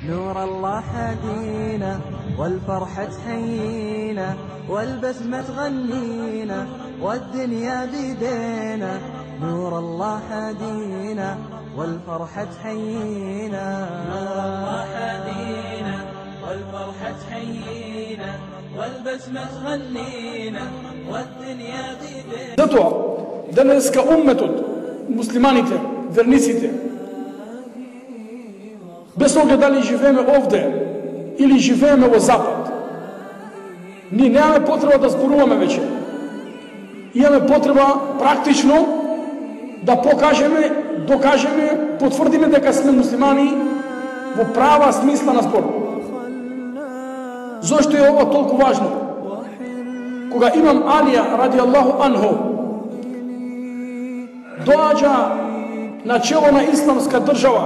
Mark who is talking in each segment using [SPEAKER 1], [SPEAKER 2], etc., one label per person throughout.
[SPEAKER 1] نور الله هدينا والفرحة تحيينا والبسمة تغنينا والدنيا بيدينا. نور الله هدينا والفرحة تحيينا.
[SPEAKER 2] نور الله هدينا والفرحة تحيينا والبسمة تغنينا والدنيا بيدينا.
[SPEAKER 3] Zato danas ka ummetut, muslimanite, vernicite, bez toga da li živeme ovde ili živeme u zapad, mi nemamo potreba da zborуваме вече. Имаме потреба практично да покажеме, докажеме, потврдиме дека сме муслимани во права смисла на збор. Зошто е ова толку важно? Кога имам Алија радијаллаху анху доаѓа на чело на исламска држава,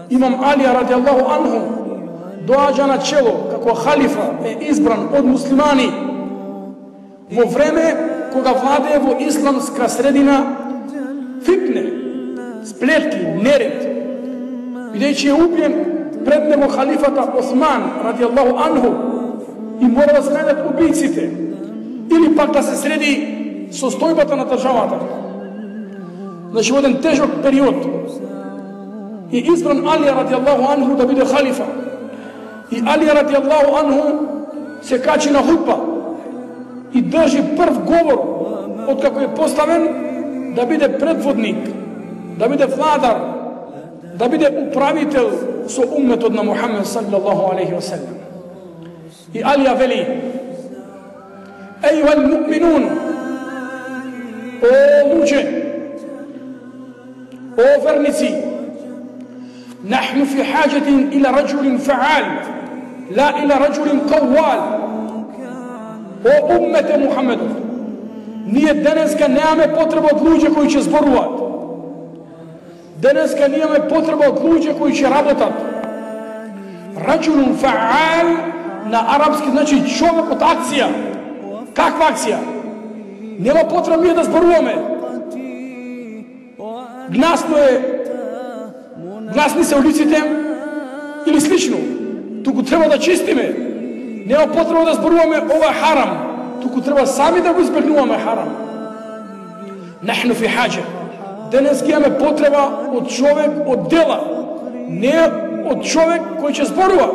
[SPEAKER 3] имам Алија радијаллаху анху доаѓа на чело како халифа, е избран од муслимани во време кога владее во исламска средина фитне, сплетки, неред, бидејќи е убиен пред него халифата Осман радијаллаху анху и мора да се најдат убиците или пак да се среди состојбата на државата. Значи во еден тежок период и избран Алија радијаллаху анху да биде халифа. И Алија радијаллаху анху се качи на хутба и држи прв говор откако е поставен да биде предводник, да биде владар, да биде управител со умметот на Мухамед саллаллаху алейхи ва селем. И Алија вели: Ејуел муъминун, о луѓе, о верници, нахну фи хаџетин ила раџулин фаал, ла ила раџулин каввал. О уммете Мухамедов, ние денеска немаме потреба од луѓе кои ќе зборуваат. Денеска немаме потреба од луѓе кои ќе работат. Раџулун фаал на арапски значи човек од акција. Каква акција? Нема потреба ние да зборуваме. Гласни се улиците или слично. Туку треба да чистиме. Нема потреба да зборуваме ова харам. Туку треба сами да го избегнуваме харам. Нахну фи хаџа. Денес имаме потреба од човек од дела, не од човек кој ќе зборува.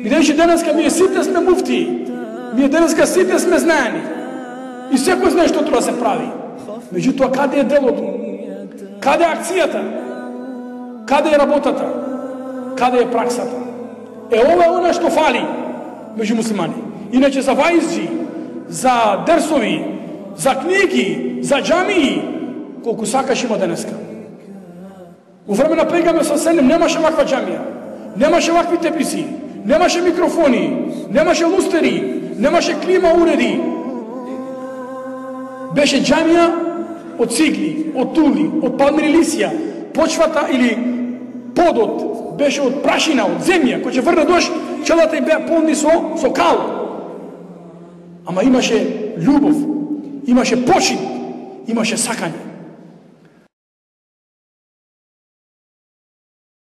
[SPEAKER 3] Бидејќи денеска ние сите сме муфтии, ние денеска сите сме знаени и секој знае што треба да се прави. Меѓутоа, каде е делото? Каде е акцијата? Каде е работата? Каде е праксата? Ова е она што фали меѓу муслимани. Иначе за ваизџи, за дерсови, за книги, за џамии, колку сакаш има денеска. Во време на пегаме со селем немаше ваква џамија, немаше вакви теписи, немаше микрофони, немаше лустери, немаше клима уреди. Беше џамија од цигли, од тули, од палмени лисија, почвата или подот беше од прашина, од земја, кој ќе врне дожд, челата им беа полни со кал. Ама имаше љубов, имаше почит, имаше сакање.